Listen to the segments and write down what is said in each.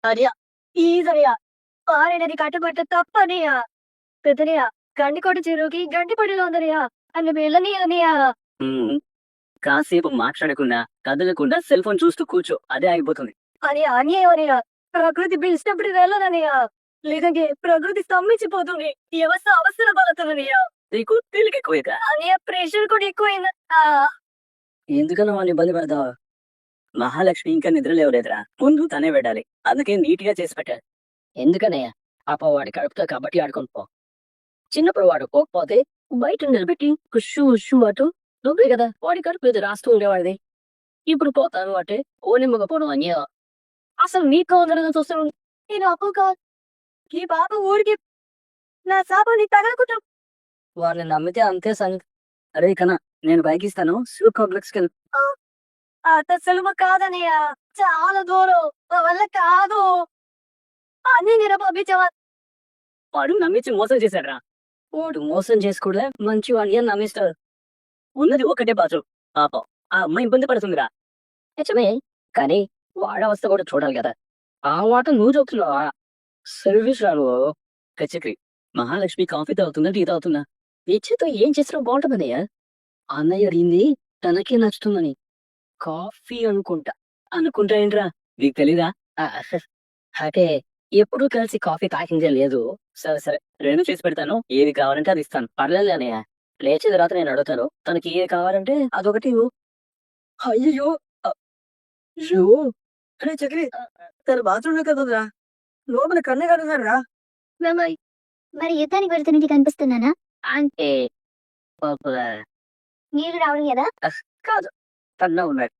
అనియ ఈజనియ పారేనది కట్టుబట్ట తప్పనియ పెద్దనియ గండికోట చెరువుకి గండి పడిలో ఉందనియ అన్న వెళ్ళని అనియ కాసేపు మాట్లాడకుండా కదలకుండా సెల్ ఫోన్ చూస్తూ కూర్చో, అదే అయిపోతుంది అని అనియ ప్రకృతి పిలిచినప్పుడు వెళ్ళదనియ లేదంటే ప్రకృతి స్తంభించిపోతుంది. వ్యవస్థ అవసర పడుతుందనియ నీకు తెలికి ఎక్కువ అనియ ప్రెషర్ కూడా ఎక్కువైంది. ఎందుకన్నా వాళ్ళు ఇబ్బంది పడతావు? మహాలక్ష్మి ఇంకా నిద్రలేవలేదురా, ముందు తనే పెట్టాలి, అందుకే నీట్ గా చేసి పెట్టాలి. ఎందుకనయ్యా? పాప వాడి కడుపుతో కాబట్టి ఆడుకొని పో. చిన్నప్పుడు వాడు పోకపోతే బయట నిలబెట్టి కుషు ఉషు అటు నువ్వే కదా వాడి కడుపు మీద రాస్తూ ఉండేవాడిది. ఇప్పుడు పోతాను అంటే ఓ నిమ్మగా పోను అన్య. అసలు నీకు అందరూ చూస్తాను. నేను అప్పు కాదు, ఈ బాబు ఊరికి నా శాపాన్ని తగలకుతా. వారిని నమ్మితే అంతే సంగతి. అరే కన్నా, నేను బైక్ ఇస్తాను, షూ కాంప్లెక్స్కి వెళ్ళు. అంత సులువు కాదనయ్య, చాలా దూరం, నా వల్ల కాదు అని నేను పంపించవా. వాడు నమ్మించి మోసం చేశాడ్రా. వాడు మోసం చేసుకుంటే మంచి వాడి అని నమ్మిస్తాడు. ఉన్నది ఒకటే బాజు, పాపం ఆ అమ్మాయి ఇబ్బంది పడుతుందిరా. నిజమే, కానీ వాడ అవస్థ కూడా చూడాలి కదా. ఆ మాట నువ్వు చెప్తున్నావా? సర్వీస్ రాను కచక్రి. మహాలక్ష్మి కాఫీ తాగుతుందా టీ తాగుతుందా? ఇచ్చితో ఏం చేసినా బాగుంటుందన్నయ్య. అన్నయ్య అడిగింది తనకే నచ్చుతుందని. కాఫీ అనుకుంటా ఏంట్రా, నీకు తెలీదా? అంటే ఎప్పుడు కలిసి కాఫీ తాగిందే లేదు. సరే సరే, రెండు చేసి పెడతాను, ఏది కావాలంటే అది ఇస్తాను, పర్లేదు అన్నయ్య. లేచిన తర్వాత నేను అడుగుతాను, తనకి ఏది కావాలంటే అదొకటి ఇవ్వు. అయ్యో అయ్యో, అరే చక్రి, తన బాత్రూమ్ కదరా, లోపల కన్నే కడుగుతారా? మరి యుద్ధానికి వెళ్తున్నది కనిపిస్తున్నానా? అంటే నీళ్లు రావడం కదా? కాదు, తన ఉన్నాడు.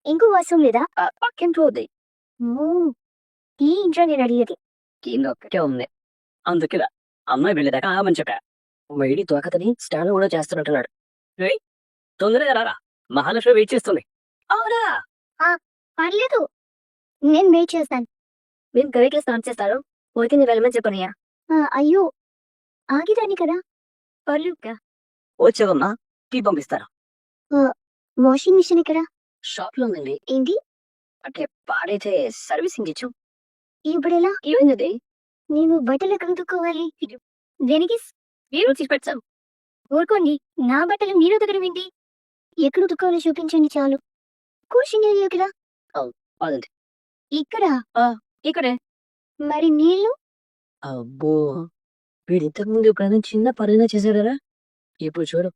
ఇంకో వాసం లేదా? పక్కింట్లో ఉంది. ఈ ఇంట్లో నేను అడిగేది. ఒక్కటే ఉంది, అందుకే అమ్మాయి వెళ్ళేదాకా ఆమని చెప్పా. వేడి తోకతని స్నానం కూడా చేస్తున్నట్టున్నాడు. తొందరగా రారా, మహాలక్ష్మి వెయిట్ చేస్తుంది. అవునా? పర్లేదు, నేను వెయిట్ చేస్తాను. మేము కరెక్ట్ స్నానం చేస్తారు, పోతుంది వెళ్ళమని చెప్పనయ్యా. అయ్యో, ఆగిరాని కదా. పర్లేదుగా, వచ్చేదమ్మా, టీ పంపిస్తారా? వాషింగ్ మిషన్ ఇక్కడ షాప్ లో ఉందండి. ఏంటి అంటే పాడైతే సర్వీసింగ్ ఇచ్చు. ఇప్పుడెలా? ఏమైంది? నేను బట్టలు ఎక్కడ ఉతుక్కోవాలి? దేనికి? మీరు తీసి పెట్టారు. ఊరుకోండి, నా బట్టలు మీరు ఉతకడం ఏంటి? ఎక్కడ ఉతుక్కోవాలో చూపించండి చాలు. కూర్చుని ఇక్కడ. అదండి ఇక్కడ ఇక్కడే. మరి నీళ్ళు? అబ్బో, వీడు ఇంతకు ముందు ఎప్పుడైనా చిన్న పనైనా చేశారా? ఇప్పుడు చూడు,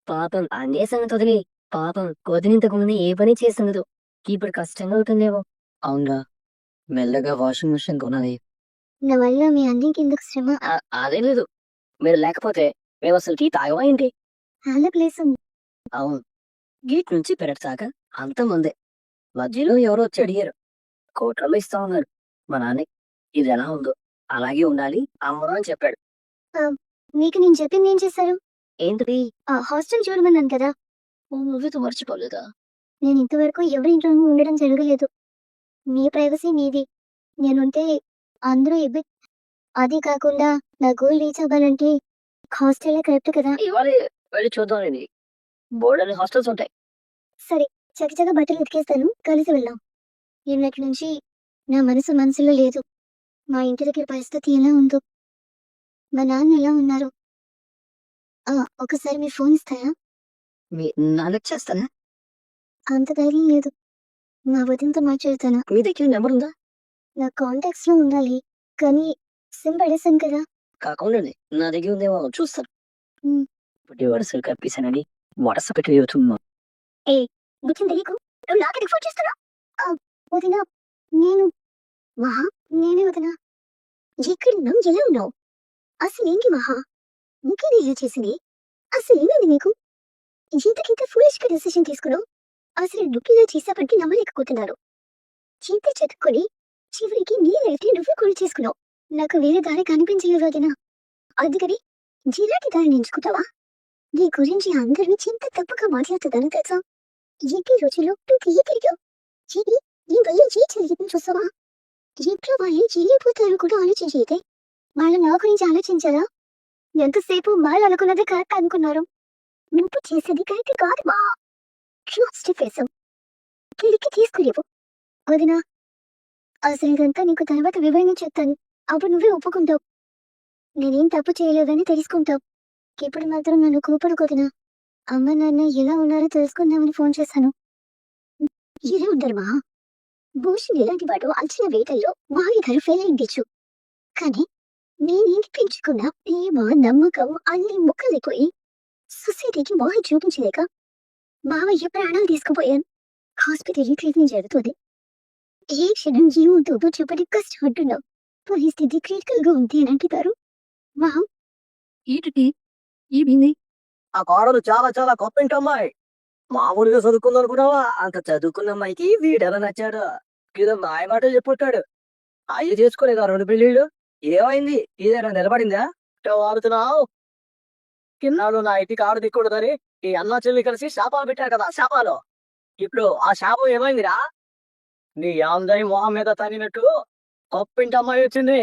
పాపం అనే సంగతి వదిలి, పాపం వదిలింతకు ముందు ఏ పని చేస్తున్నదో ఇప్పుడు కష్టంగా అవుతుందేమో. అవునా, మెల్లగా వాషింగ్ మిషన్ కొనాలి. నా వల్ల మీ అన్నికి ఎందుకు శ్రమ? అదేం లేదు, మీరు లేకపోతే మేము అసలు టీ తాగవా ఏంటి? చాలా ప్లేస్ ఉంది. అవును, గేట్ నుంచి పెరట్సాక అంత ముందే. మధ్యలో ఎవరో వచ్చి అడిగారు, కోట్లలో ఇస్తా ఉన్నారు. మా నాన్న ఇది ఎలా ఉందో అలాగే ఉండాలి అమ్మరు అని చెప్పాడు. మీకు నేను చెప్పింది ఏం చేశారు? ఏంటిది? హాస్టల్ చూడమన్నాను కదా. నువ్వు మర్చిపోలేదా? నేను ఇంతవరకు ఎవరి ఇంట్లోనూ ఉండడం జరగలేదు. మీ ప్రైవసీ మీది. నేనుంటే అందరూ అదే కాకుండా నా గోల్ రీచ్ అవ్వాలంటే హాస్టలే కరెక్ట్ కదా. ఇవాళ వెళ్ళి చూద్దాం, బోర్డు అని హాస్టల్స్ ఉంటాయి. సరే, చక్కచక్క బట్టలు ఉతికేస్తాను, కలిసి వెళ్దాం. నిన్నటి నుంచి నా మనసులో లేదు. మా ఇంటి దగ్గర పరిస్థితి ఎలా ఉందో, మా నాన్న ఎలా ఉన్నారు. ఒకసారి మీ ఫోన్ ఇస్తారా? నాన్నకు చేస్తానా? అంత ధైర్యం లేదు. మా వదినతో మాట్లాడతాను. మీ దగ్గర నెంబర్ ఉందా? నా కాంటాక్ట్స్ లో ఉండాలి, కానీ సిమ్ పడేసాను కదా. కాకుండా నా దగ్గర ఉందేమో చూస్తాను. ఇప్పుడు వరుసలు కప్పిసానని వాట్సాప్ పెట్టి వెళ్తున్నా. గుర్తుంది నీకు? నువ్వు నాకెందుకు ఫోన్ చేస్తున్నా? వదినా, మహా, నేనే వదినా. ఎక్కడున్నావు, ఎలా ఉన్నావు? అసలు ఏంటి మహా, నీకేది ఇలా చేసింది? అసలు ఏమైంది నీకు? ఇంతకింత ఫూలిష్ గా డెసిషన్ తీసుకున్నావు. అసలు నువ్వు ఇలా చేసావంటే నమ్మలేకపోతున్నాను. చింత చెట్టుకొని చివరికి నీళ్ళైతే నువ్వే కొలు చేసుకున్నావు. నాకు వేరే దారి కనిపించలేదు వదినా. అందుకని జిరాకి దారిని ఎంచుకుంటావా? నీ గురించి అందరూ చింత తప్పుగా మాట్లాడుతుందని తెలుసా? ఎన్ని రోజుల్లో నువ్వు తిరిగావు. నీ వల్ల ఏ జరిగిందని చూసావా? ఇంట్లో వాళ్ళు చేయబోతారు కూడా ఆలోచించైతే వాళ్ళు నా గురించి ఆలోచించారా? ఎంతసేపు వాళ్ళు అనుకున్నది కరెక్ట్ అనుకున్నారు. నువ్వు చేసేది కరెక్ట్ కాదు మా. ట్రస్ట్ ఫేసావు, కిలికి తీసుకునేవు వదినా. అసలు ఇదంతా నీకు తర్వాత వివరంగా చెప్తాను. అప్పుడు నువ్వే ఒప్పుకుంటావు. నేనేం తప్పు చేయలేదని తెలుసుకుంటావు. ఇప్పుడు మాత్రం నన్ను కోపడకు వదినా. అమ్మ నాన్న ఎలా ఉన్నారో తెలుసుకుందామని ఫోన్ చేశాను. ఎలా ఉంటారు మా? భూషణ్ ఎలాంటి వాడో అంచనా వేయటంలో మావి గారు ఫెయిల్ అయిందిచ్చు. కానీ నేనేంటి పెంచుకున్న ప్రేమ, నమ్మకం అన్ని ముక్కలైపోయి సొసైటీకి మొహం చూపించలేక మావయ్య ప్రాణాలు తీసుకుపోయాను. హాస్పిటల్ ట్రీట్మెంట్ జరుగుతుంది. ఏ క్షణం జీవంతో చూపటి కష్టపడుతున్నావు. పరిస్థితి క్రిటికల్ గా ఉంది అని అంటున్నారు. మా ఏంటి ఏమైంది? ఆ కోడలు చాలా చాలా గొప్పింటి అమ్మాయి. మామూలుగా చదువుకుంది అనుకున్నావా? అంత చదువుకున్న అమ్మాయికి వీడెలా నచ్చాడు? ఏదో మాయ మాటలు చెప్పుంటాడు. అయ్యి చేసుకోలేదు ఆ 2 పెళ్ళిళ్ళు. ఏమైంది? ఇదేనా నిలబడిందా? వాడుతున్నావు కిన్నాళ్ళు నా ఇంటికి ఆడు దిక్కూడదని ఈ అన్న చెల్లి కలిసి శాపాలు పెట్టారు కదా శాపాలు. ఇప్పుడు ఆ శాపం ఏమైందిరా? నీ అందరి మొహం మీద తనినట్టు గొప్పింటి అమ్మాయి వచ్చింది.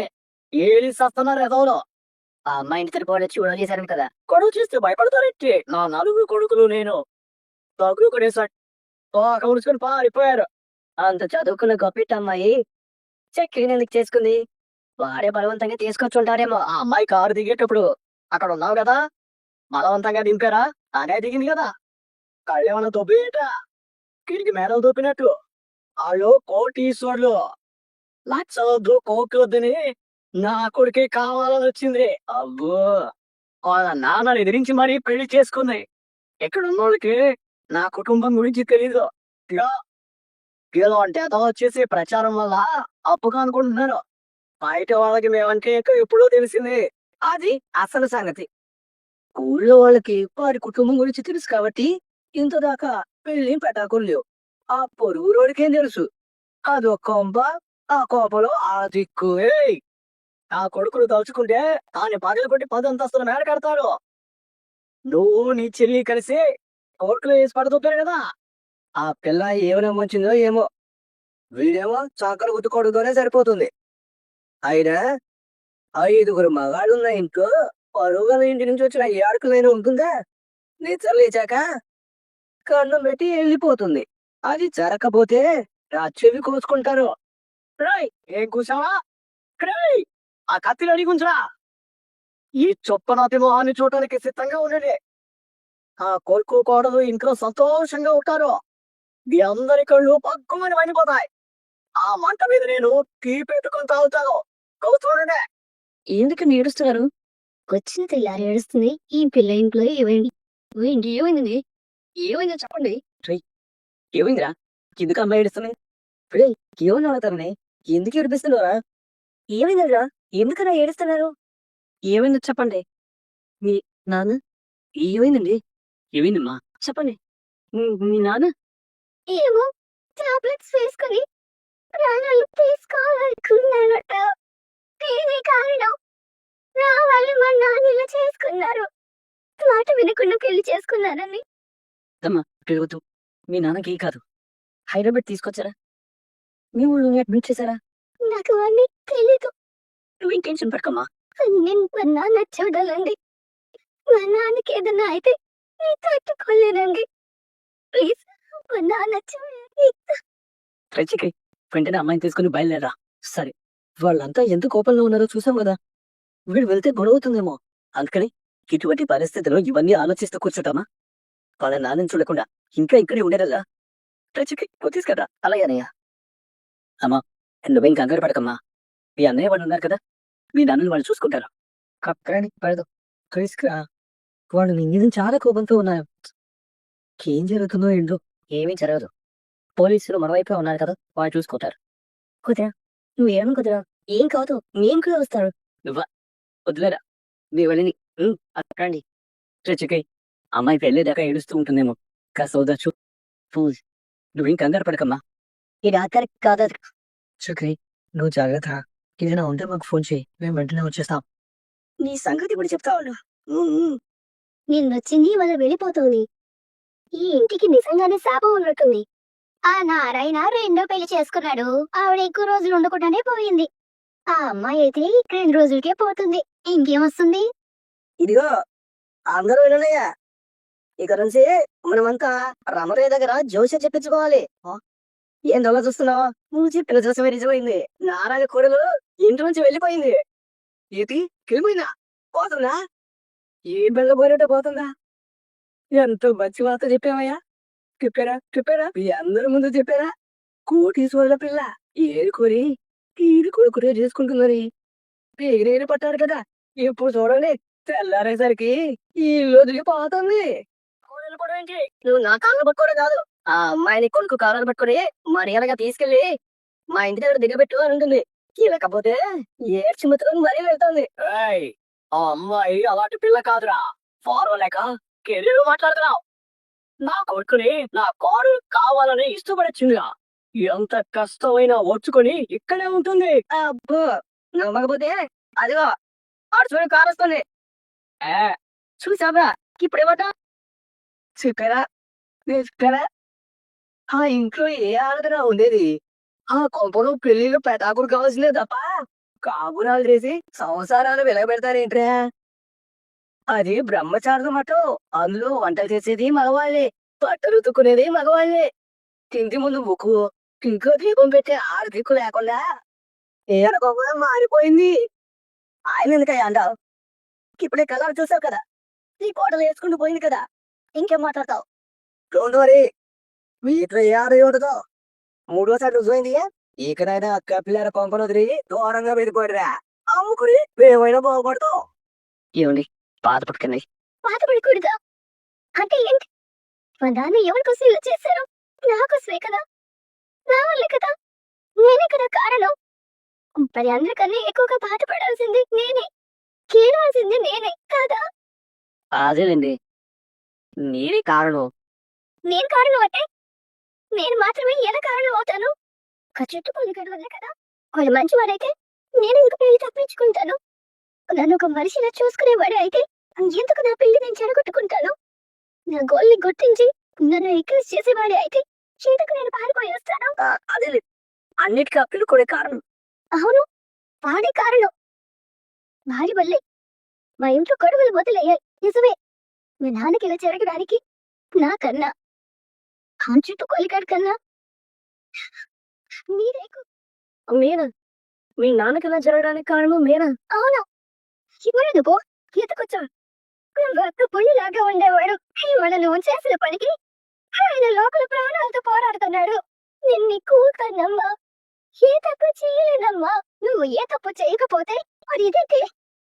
ఏలి సస్తున్నారు ఎదవలో. ఆ అమ్మాయిని సరిపోలే చూడని చేశాను కదా. కొడుకు చూస్తే భయపడతారేంటి? నా 4 కొడుకులు నేను తగులు కొనేసాడు. కలుసుకొని పారిపోయారు. అంత చదువుకున్న గొప్పిట అమ్మాయి చక్కెర ఎందుకు చేసుకుంది? వాడే బలవంతంగా తీసుకొచ్చుంటారేమో. ఆ అమ్మాయి కారు దిగేటప్పుడు అక్కడ ఉన్నావు కదా, బలవంతంగా దింపారా? అనే దిగింది కదా. కళ్ళేమన్నా దొబ్బేట కిటికి మేడలు దొప్పినట్టు. వాళ్ళు కోటీశ్వర్లు. లక్ష వద్దు కోకి వద్దని నా కొడుకే కావాలని వచ్చింది. అబ్బో వాళ్ళ నాన్నని ఎదిరించి మరీ పెళ్లి చేసుకుంది. ఇక్కడ ఉన్నోళ్ళకి నా కుటుంబం గురించి తెలీదు. ఏదో అంటే అదో వచ్చేసి ప్రచారం వల్ల అప్పుగా అనుకుంటున్నారు. బయట వాళ్ళకి మేమంటే ఎప్పుడో తెలిసింది. అది అసలు సంగతి. ఊళ్ళో వాళ్ళకి వారి కుటుంబం గురించి తెలుసు కాబట్టి ఇంత దాకా పెళ్లి పెటాకులు లేవు. ఆ పొరుగు రోడికేం తెలుసు? అదో కొంప, ఆ కోపలో ఆ దిక్కు. ఆ కొడుకులు తలుచుకుంటే దాన్ని పగలు కొట్టి 10 అంతస్తుల మేడ కడతారు. నువ్వు నీ చెల్లి కలిసి కోర్టులో వేసి పడుతుంటారు కదా. ఆ పిల్ల ఏమైనా మంచిందో ఏమో. వీడేమో చాకలు ఉతుకోవడంతోనే సరిపోతుంది. అయినా 5గురు మగాళ్ళున్న ఇంట్లో పరువుల ఇంటి నుంచి వచ్చిన ఏ అడుగులైనా ఉంటుందా? నిద్ర లేచాక కన్నం పెట్టి వెళ్ళిపోతుంది. అది జరగకపోతే చెవి కోసుకుంటారు. రాయ్ ఏం కూసావా? ఆ కత్తిని అడిగుంచరా. ఈ చొప్పనాతి మొహాన్ని చూడటానికి సిద్ధంగా ఉండండి. ఆ కొడుకు కోడలు ఇంట్లో సంతోషంగా ఉంటారు. మీ అందరి కళ్ళు పక్కుమని మండిపోతాయి. ఆ మంట మీద నేను టీ పెట్టుకొని తాగుతాను. చూడండి. ఎందుకు ఏడుస్తున్నారు? వచ్చిన తెల్లారి ఏడుస్తుంది. ఈ పిల్ల ఇంట్లో ఏమైంది? ఏమైంది? ఏమైందో చెప్పండి. ఏమైందిరా? ఎందుకు అమ్మాయి ఏడుస్తుంది? ఏమని అడుగుతారని? ఎందుకు ఏడిపిస్తున్నారా? ఏమైందిరా? ఎందుకలా ఏడుస్తున్నారు? ఏమైందో చెప్పండి. మీ నాన్న ఏమైందండి? ఏమైందమ్మా? చెప్పండి. మీ నాన్న ఏమో టాబ్లెట్స్ వేసుకొని ప్రాణాలు తీసుకోవాలనుకున్నారట. దీని కారణం నా వాళ్ళు మా నాన్న ఇలా చేసుకున్నారు. మాట వినకుండా పెళ్లి చేసుకున్నారని. పెరుగుతూ మీ నాన్నకి కాదు హైదరాబాద్ తీసుకొచ్చారా? మీ ఊళ్ళో అడ్మిట్ చేశారా? నాకు అన్నీ తెలీదు. నువ్వేం టెన్షన్ పడకమ్మా. నేను మా నాన్న చూడాలండి. మా నాన్నకి ఏదైనా అయితే నేను తట్టుకోలేనండి. ప్లీజ్ మా నాన్న చూడండి. రచికి వెంటనే అమ్మాయిని తీసుకుని బయలుదేరా. సరే వాళ్ళంతా ఎంత కోపంలో ఉన్నారో చూసాం కదా. వీడు వెళ్తే గొడవ అవుతుందేమో. అందుకని ఇటువంటి పరిస్థితుల్లో ఇవన్నీ ఆలోచిస్తూ కూర్చుంటామా? వాళ్ళ నాన్నని చూడకుండా ఇంకా ఇక్కడే ఉండేదల్లా. రచికి నువ్వు తీసుకరా. అలాగే అన్నయ్య. అమ్మా నువ్వేం కంగారు పడకమ్మా. మీ అన్నయ్య వాళ్ళు ఉన్నారు కదా, మీ నాన్నని వాళ్ళు చూసుకుంటారు. కక్కని పడదు తీసుకురా. వాళ్ళు నీ మీద చాలా కోపంతో ఉన్నారు. ఏం జరుగుతుందో ఏంటో. ఏమీ జరగదు. పోలీసులు మరోవైపే ఉన్నారు కదా, వాళ్ళు చూసుకుంటారు. కుదరా నువ్వేమో కుదరా. ఏం కాదు, నేను కూడా వస్తారు. నువ్వా వద్దులేరా. మీ వెళ్ళని అక్కడండి. రచికి అమ్మాయి వెళ్ళేదాకా ఏడుస్తూ ఉంటుందేమో. కాస్త వదచ్చు. పూజ్ నువ్వేం కంగారు పడకమ్మా. ఇది ఆఖరి కాదు. చక్రి నువ్వు జాగ్రత్త. ఏదైనా ఉంటే మాకు ఫోన్ చేయి, మేము వెంటనే వచ్చేస్తాం. నీ సంగతి ఇప్పుడు చెప్తావు. నిన్నొచ్చింది వాళ్ళు వెళ్ళిపోతుంది. ఈ ఇంటికి నిజంగానే శాపం ఉన్నట్టుంది. ఆ నారాయణ రెండో పెళ్లి చేసుకున్నాడు. ఆవిడ ఎక్కువ రోజులు ఉండకుండానే పోయింది. ఆ అమ్మాయి అయితే 2 రోజులకే పోతుంది. ఇంకేమొస్తుంది? ఇదిగో అందరూ వినయ్యా. ఇక నుంచి మనమంతా రమరయ్య దగ్గర జోష చెప్పించుకోవాలి. ఏం దొంగ చూస్తున్నావా? నువ్వు చెప్పిన చూసమే నిజమైంది. నారాయణ కోడలు ఇంటి నుంచి వెళ్ళిపోయింది. ఏంటి? వెళ్ళిపోయిందా? పోతుందా? ఏ బెల్ల పోయినట్టు పోతుందా? ఎంతో మంచి వార్త చెప్పావయ్యా. చెప్పారా మీ అందరి ముందు చెప్పారా? కోటీశ్వరుల పిల్ల ఏరుకొని ఈడు కొడుకునే చేసుకుంటుందని పేరేరు పట్టారు కదా. ఇప్పుడు చూడండి, తెల్లారేసరికి ఈ వదిలిపోతుంది. కోడలు కూడా ఏంటి? నువ్వు నా కాళ్ళు పట్టుకోవడం కాదు, ఆ అమ్మాయిని కొడుకు కాళ్ళు పట్టుకొని మర్యాదగా తీసుకెళ్లి మా ఇంటి దగ్గర దిగబెట్టు అని ఉంటుంది. లేకపోతే ఏడ్చి ముత్తుకొని మరీ వెళ్తుంది. ఆ అమ్మాయి అలాంటి పిల్ల కాదురా. ఫారో లేక కెరీర్ మాట్లాడుతున్నావు. నా కొడుకుని నా కోడలు కావాలని ఇష్టపడచ్చిందిగా. ఎంత కష్టమైనా ఓర్చుకొని ఇక్కడే ఉంటుంది. అబ్బో, నమ్మకపోతే అదిగో ఆడు చూడు కారు వస్తుంది. ఏ, చూసావా? ఇప్పుడేమన్నా చెప్పారా? నేను చెప్పారా? ఆ ఇంట్లో ఏ ఆరాధన ఉండేది? ఆ కొంపలో పెళ్లిళ్ళు పెటాకులు కావాల్సిందే తప్ప కాపురాలు చేసి సంసారాలు వెలగబెడతారేంట్రా? అది బ్రహ్మచారుల మఠం. అందులో వంట చేసేది మగవాళ్ళే, బట్టలు ఉతుక్కునేది మగవాళ్ళే. తిండి ముందు ముక్కు, ఇంకో దీపం పెట్టే ఆర్థికు లేకుండా ఏడకోగా మారిపోయింది. ఆయన ఎందుకయ్యా అంటావు? ఇప్పుడే కలర్ చూసావు కదా, నీ కోటలు వేసుకుంటూ పోయింది కదా, ఇంకేం మాట్లాడతావు? డోంట్ వరీ, వీటిలో ఏ ఆడది ఉండదు. మూడోసారి రుజువైంది. ఇకనైనా అక్క పిల్లల కొంపలు తిరిగి దూరంగా వెళ్ళిపోయిరా. అమ్ముకుని మేమైనా బాగుపడతాం. ఏమండి, బాధపడకండి. బాధపడకూడదా? అంటే ఏంటి? మా నాన్న ఎవరి కోసం ఇలా చేశారు? నాకోసమే కదా, నా వల్లే కదా, నేనే కదా కారణం. మరి అందరికన్నా ఎక్కువగా బాధపడాల్సింది నేనే, కీడవలసింది నేనే కాదా? అదేనండి, మీరే కారణం. నేను కారణం అంటే నేను మాత్రమే ఎలా కారణం అవుతాను? ఒక చుట్టుపక్కల వల్లే కదా. వాళ్ళు మంచివాడైతే నేను ఎందుకు పెళ్లి తప్పించుకుంటాను? నన్ను ఒక మనిషిలా చూసుకునేవాడే అయితే ఎందుకు నా పెళ్లి నేను చెడగొట్టుకుంటాను? నా గోల్ని గుర్తించి నన్ను ఎంకరేజ్ చేసేవాడే అయితే ఎందుకు నేను పారిపోయి వస్తాను? అదే అన్నిటికీ ఆ పిల్ల కూడా కారణం. అవును, వాడే కారణం. వాడి వల్లే మా ఇంట్లో గొడవలు మొదలయ్యాయి. నిజమే, మీ నాన్నకి ఇలా జరగడానికి నాకన్నా ఆ చుట్టుకొలికాడు కన్నా మీరేకు. మీనా? మీ నాన్నకి ఇలా జరగడానికి కారణం మీనా? అవును, ఇప్పుడు నువ్వు ఎత్తుకొచ్చా భర్త పుల్లిలాగా ఉండేవాడు. ఇవాళ నువ్వు చేసిన పనికి ఆయన లోకల ప్రాణాలతో పోరాడుతున్నాడు. నిన్ను కూతున్నమ్మా, ఏ తప్పు చేయలేదమ్మా. నువ్వు ఏ తప్పు చేయకపోతే మరి ఇదేంటి?